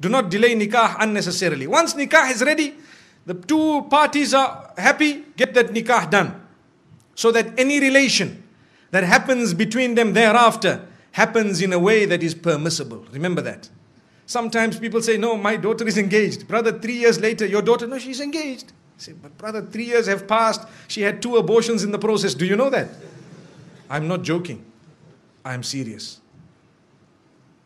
Do not delay nikah unnecessarily. Once nikah is ready, the two parties are happy, get that nikah done. So that any relation that happens between them thereafter happens in a way that is permissible. Remember that. Sometimes people say, no, my daughter is engaged. Brother, 3 years later, your daughter, no, she's engaged. I say, but brother, 3 years have passed. She had 2 abortions in the process. Do you know that? I'm not joking. I'm serious.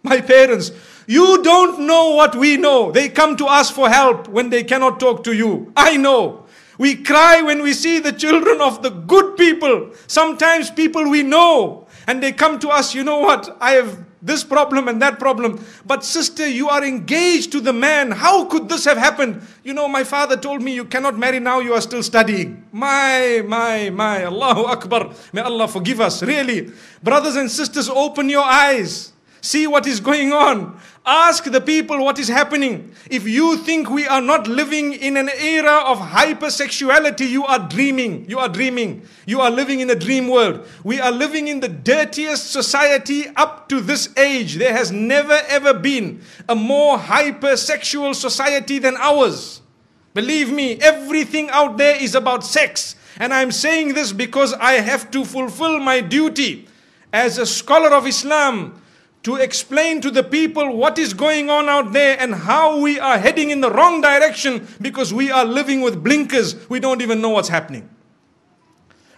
My parents, you don't know what we know. They come to us for help when they cannot talk to you. I know. We cry when we see the children of the good people. Sometimes people we know. And they come to us, you know what, I have this problem and that problem. But sister, you are engaged to the man. How could this have happened? You know, my father told me you cannot marry now, you are still studying. My, Allahu Akbar. May Allah forgive us, really. Brothers and sisters, open your eyes. See what is going on. Ask the people what is happening. If you think we are not living in an era of hypersexuality, you are dreaming. You are dreaming. You are living in a dream world. We are living in the dirtiest society up to this age. There has never ever been a more hypersexual society than ours. Believe me, everything out there is about sex. And I'm saying this because I have to fulfill my duty as a scholar of Islam, to explain to the people what is going on out there and how we are heading in the wrong direction because we are living with blinkers. We don't even know what's happening.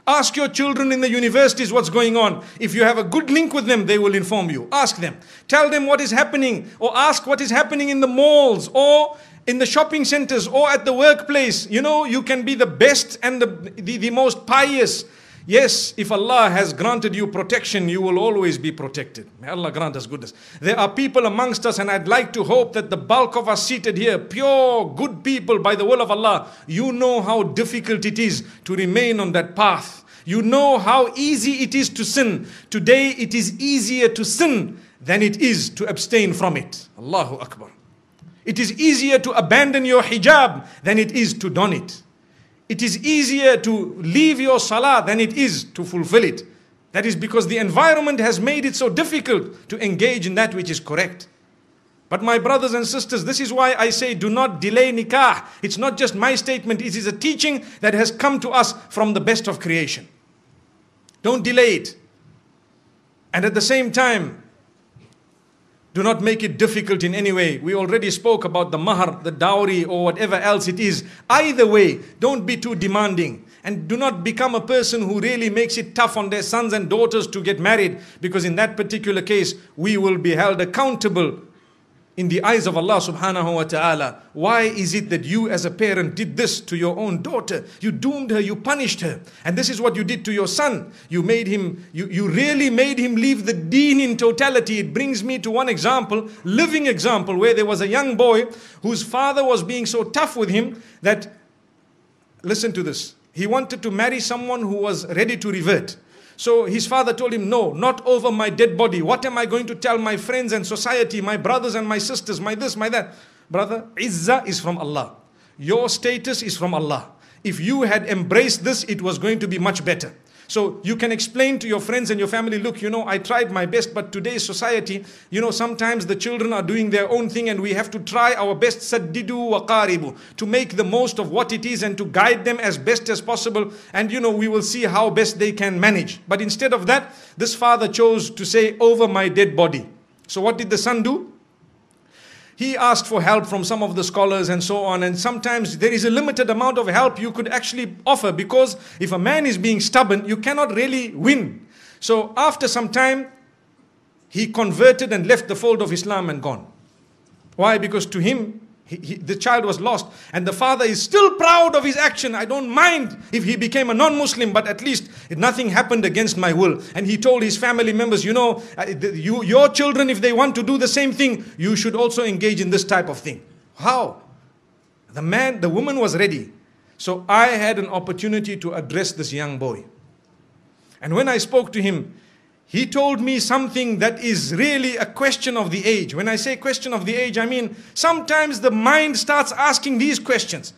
Ask your children in the universities what's going on. If you have a good link with them, they will inform you. Ask them. Tell them what is happening, or ask what is happening in the malls or in the shopping centers or at the workplace. You know, you can be the best and the most pious. Yes, if Allah has granted you protection, you will always be protected. May Allah grant us goodness. There are people amongst us, and I'd like to hope that the bulk of us seated here, pure, good people by the will of Allah, you know how difficult it is to remain on that path. You know how easy it is to sin. Today it is easier to sin than it is to abstain from it. Allahu Akbar. It is easier to abandon your hijab than it is to don it. It is easier to leave your salah than it is to fulfill it. That is because the environment has made it so difficult to engage in that which is correct. But my brothers and sisters, this is why I say do not delay nikah. It's not just my statement, it is a teaching that has come to us from the best of creation. Don't delay it. And at the same time, do not make it difficult in any way. We already spoke about the mahar, the dowry, or whatever else it is. Either way, don't be too demanding. And do not become a person who really makes it tough on their sons and daughters to get married. Because in that particular case, we will be held accountable in the eyes of Allah subhanahu wa ta'ala. Why is it that you as a parent did this to your own daughter? You doomed her, you punished her. And this is what you did to your son. You made him, you really made him leave the deen in totality. It brings me to one example, living example, where there was a young boy whose father was being so tough with him that, listen to this, he wanted to marry someone who was ready to revert. So his father told him, no, not over my dead body. What am I going to tell my friends and society, my brothers and my sisters, my this, my that? Brother, izzah is from Allah. Your status is from Allah. If you had embraced this, it was going to be much better. So you can explain to your friends and your family, look, you know, I tried my best, but today's society, you know, sometimes the children are doing their own thing and we have to try our best, saddidu wa qaribu, to make the most of what it is and to guide them as best as possible. And, you know, we will see how best they can manage. But instead of that, this father chose to say, over my dead body. So what did the son do? He asked for help from some of the scholars and so on. And sometimes there is a limited amount of help you could actually offer, because if a man is being stubborn, you cannot really win. So after some time, he converted and left the fold of Islam and gone. Why? Because to him, the child was lost. And the father is still proud of his action. I don't mind if he became a non-Muslim, but at least nothing happened against my will. And he told his family members, you know, your children, if they want to do the same thing, you should also engage in this type of thing. How? The woman was ready. So I had an opportunity to address this young boy. And when I spoke to him, he told me something that is really a question of the age. When I say question of the age, I mean sometimes the mind starts asking these questions.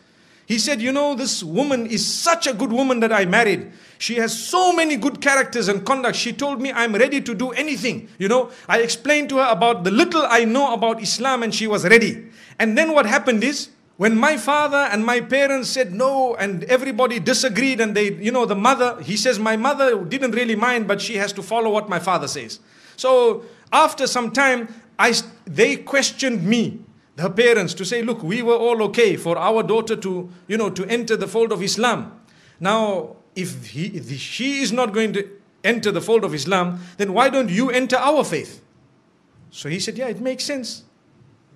He said, you know, this woman is such a good woman that I married. She has so many good characters and conduct. She told me I'm ready to do anything. You know, I explained to her about the little I know about Islam and she was ready. And then what happened is, when my father and my parents said no and everybody disagreed and they, you know, the mother, he says my mother didn't really mind, but she has to follow what my father says. So after some time, they questioned me, her parents, to say, look, we were all okay for our daughter to, you know, to enter the fold of Islam. Now, if she is not going to enter the fold of Islam, then why don't you enter our faith? So he said, yeah, it makes sense.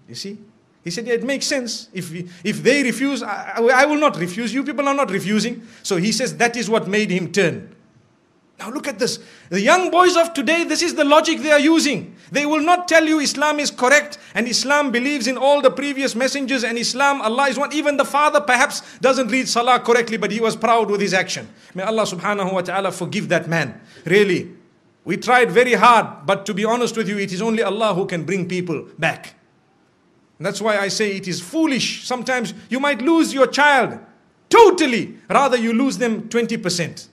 You see? He said, yeah, it makes sense. If they refuse, I will not refuse. You people are not refusing. So he says that is what made him turn. Now look at this. The young boys of today, this is the logic they are using. They will not tell you Islam is correct and Islam believes in all the previous messengers and Islam, Allah is one. Even the father perhaps doesn't read Salah correctly, but he was proud with his action. May Allah subhanahu wa ta'ala forgive that man. Really, we tried very hard, but to be honest with you, it is only Allah who can bring people back. And that's why I say it is foolish. Sometimes you might lose your child totally, rather you lose them 20%.